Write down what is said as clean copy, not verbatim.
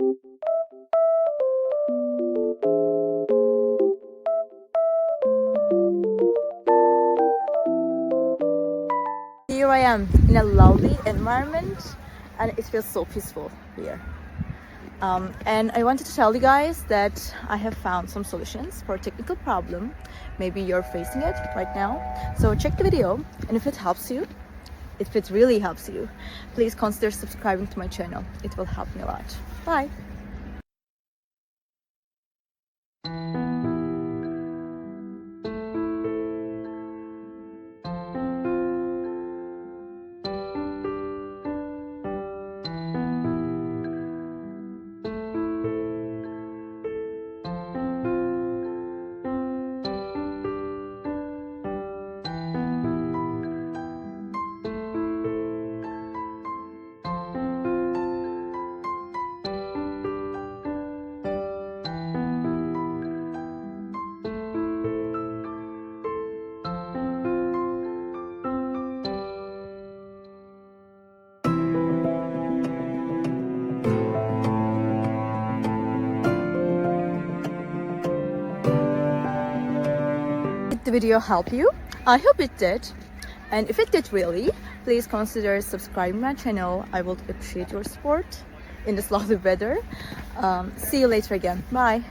Here I am in a lovely environment and it feels so peaceful here. And I wanted to tell you guys that I have found some solutions for a technical problem. Maybe you're facing it right now. So check the video, and if it helps you, if it really helps you, please consider subscribing to my channel. It will help me a lot. Bye! Did the video help you? I hope it did. And if it did really, please consider subscribing my channel. I would appreciate your support in this lovely weather. See you later again. Bye.